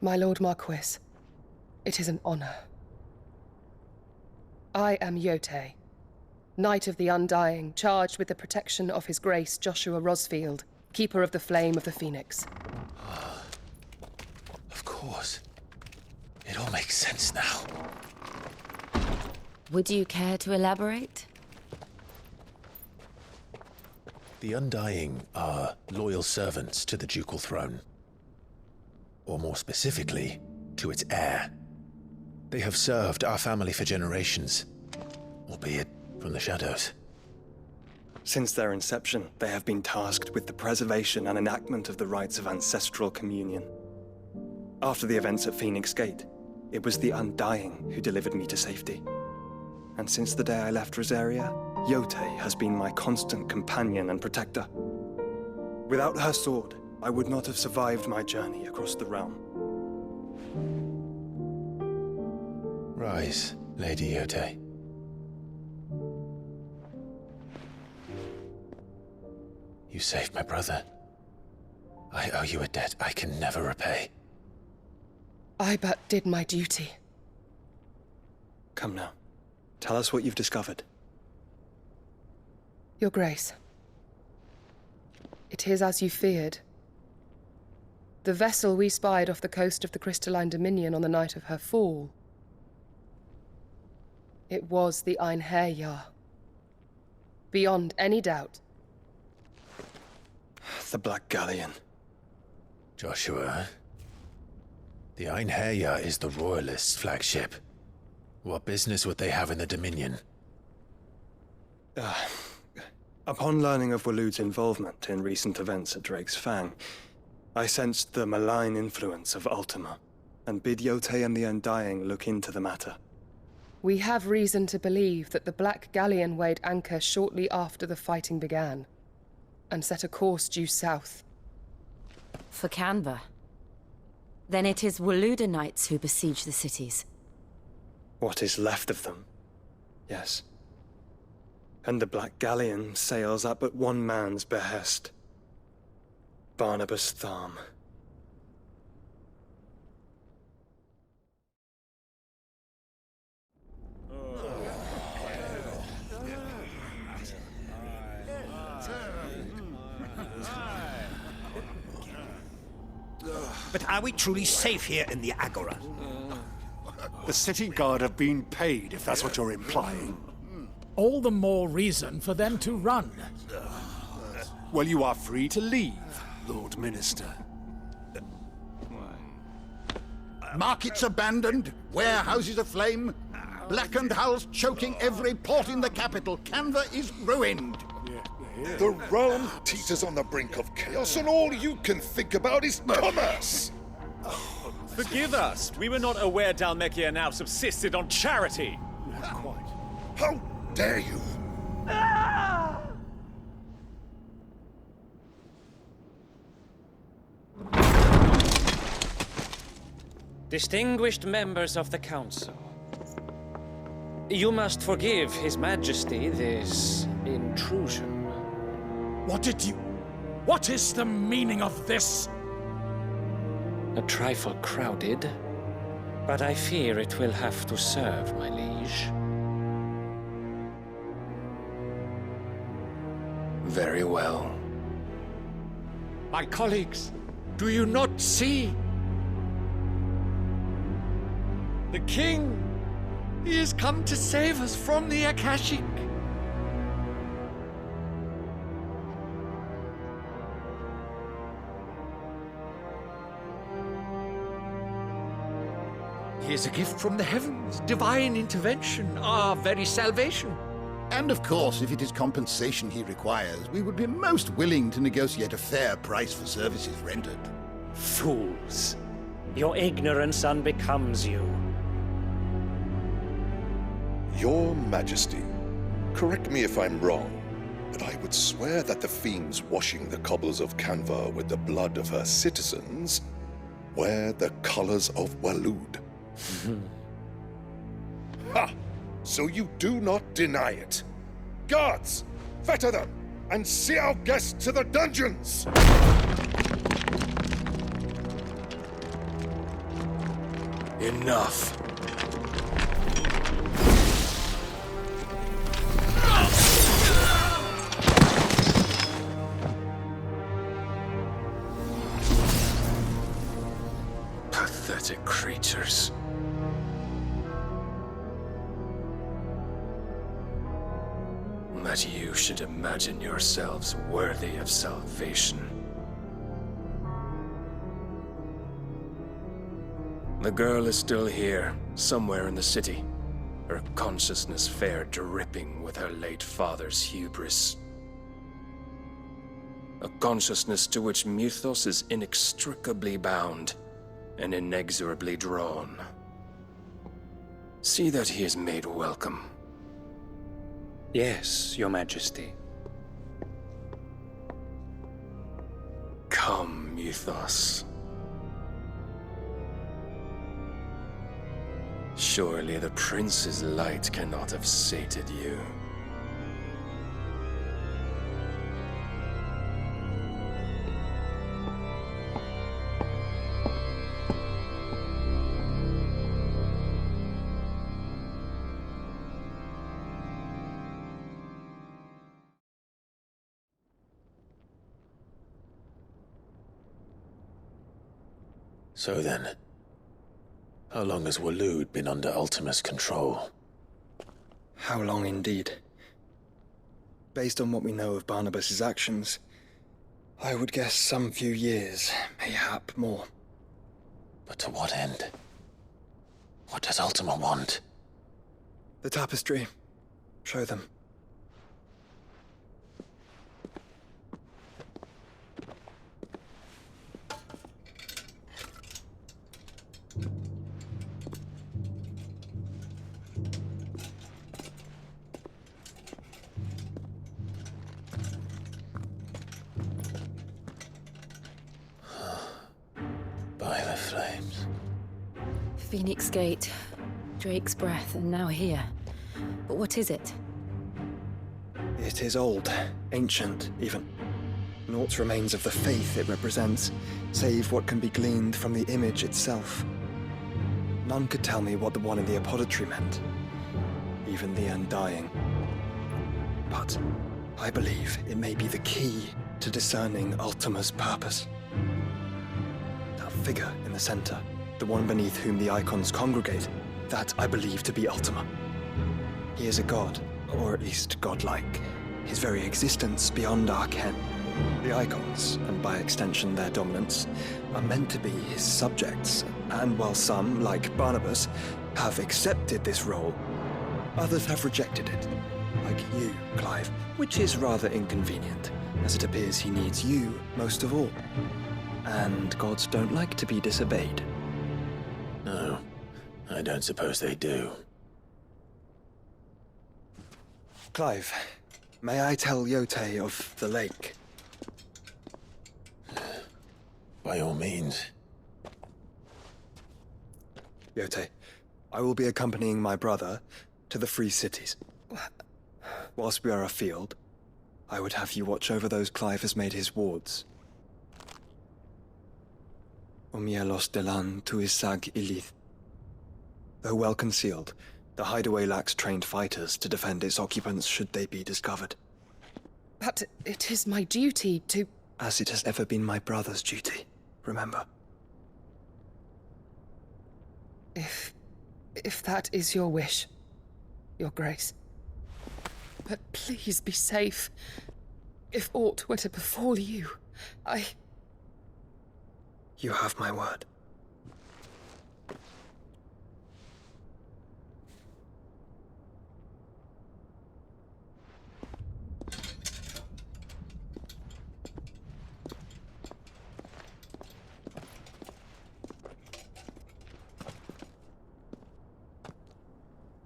My Lord Marquis, it is an honor. I am Yotei, Knight of the Undying, charged with the protection of His Grace Joshua Rosfield, Keeper of the Flame of the Phoenix. Of course. It all makes sense now. Would you care to elaborate? The Undying are loyal servants to the ducal throne. Or more specifically, to its heir. They have served our family for generations, albeit from the shadows. Since their inception, they have been tasked with the preservation and enactment of the rites of ancestral communion. After the events at Phoenix Gate, it was the Undying who delivered me to safety. And since the day I left Rosaria, Yotei has been my constant companion and protector. Without her sword, I would not have survived my journey across the realm. Rise, Lady Yotei. You saved my brother. I owe you a debt I can never repay. I but did my duty. Come now. Tell us what you've discovered. Your Grace. It is as you feared. The vessel we spied off the coast of the Crystalline Dominion on the night of her fall. It was the Einherjar. Beyond any doubt. The Black Galleon. Joshua, the Einherjar is the Royalists' flagship. What business would they have in the Dominion? Upon learning of Waloed's involvement in recent events at Drake's Fang, I sensed the malign influence of Ultima, and bid Yotei and the Undying look into the matter. We have reason to believe that the Black Galleon weighed anchor shortly after the fighting began, and set a course due south. For Canva. Then it is Waloed Knights who besiege the cities. What is left of them, yes. And the Black Galleon sails at but one man's behest. Barnabas Tharm. But are we truly safe here in the Agora? The city guard have been paid, if that's what you're implying. All the more reason for them to run. Well, you are free to leave, Lord Minister. Markets abandoned, warehouses aflame, blackened hulls choking every port in the capital. Canva is ruined. The realm teeters on the brink of chaos, and all you can think about is commerce! Forgive us! We were not aware Dhalmekia now subsisted on charity! Not quite. How dare you! Distinguished members of the Council, you must forgive His Majesty this intrusion. What is the meaning of this? A trifle crowded, but I fear it will have to serve, my liege. Very well. My colleagues, do you not see? The King! He has come to save us from the Akashic! He is a gift from the heavens, divine intervention, our very salvation. And of course, if it is compensation he requires, we would be most willing to negotiate a fair price for services rendered. Fools! Your ignorance unbecomes you. Your Majesty, correct me if I'm wrong, but I would swear that the fiends washing the cobbles of Canva with the blood of her citizens wear the colors of Waloed. Ha! So you do not deny it. Guards, fetter them, and see our guests to the dungeons! Enough. Pathetic creatures. That you should imagine yourselves worthy of salvation. The girl is still here, somewhere in the city. Her consciousness fair dripping with her late father's hubris. A consciousness to which Mythos is inextricably bound and inexorably drawn. See that he is made welcome. Yes, Your Majesty. Come, Mythos. Surely the prince's light cannot have sated you. So then, how long has Waloed been under Ultima's control? How long indeed? Based on what we know of Barnabas's actions, I would guess some few years, mayhap more. But to what end? What does Ultima want? The tapestry. Show them. By the flames. Phoenix Gate, Drake's Breath, and now here. But what is it? It is old, ancient, even. Naught remains of the faith it represents, save what can be gleaned from the image itself. None could tell me what the one in the apothecary meant, even the undying. But I believe it may be the key to discerning Ultima's purpose. That figure in the center, the one beneath whom the icons congregate, that I believe to be Ultima. He is a god, or at least godlike, his very existence beyond our ken. The icons, and by extension their dominance, are meant to be his subjects, and while some, like Barnabas, have accepted this role, others have rejected it, like you, Clive, which is rather inconvenient, as it appears he needs you most of all. And gods don't like to be disobeyed. No, I don't suppose they do. Clive, may I tell Yote of the lake? By all means. Yote, I will be accompanying my brother to the Free Cities. Whilst we are afield, I would have you watch over those Clive has made his wards. Omielos delan tu isag ilith. Though well concealed, the hideaway lacks trained fighters to defend its occupants should they be discovered. But it is my duty to... As it has ever been my brother's duty, remember. If that is your wish, Your Grace. But please be safe. If aught were to befall you, You have my word.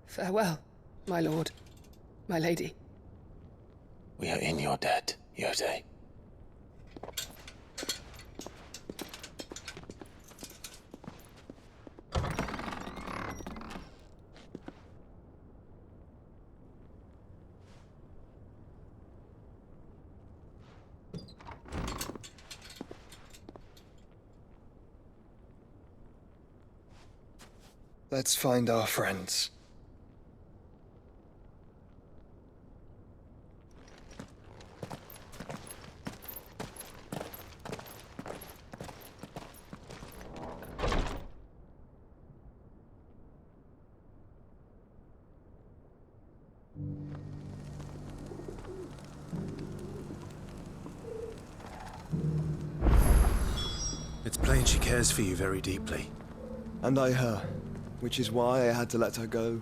Farewell, my lord, my lady. We are in your debt, Yote. Let's find our friends. It's plain she cares for you very deeply. And I her, which is why I had to let her go.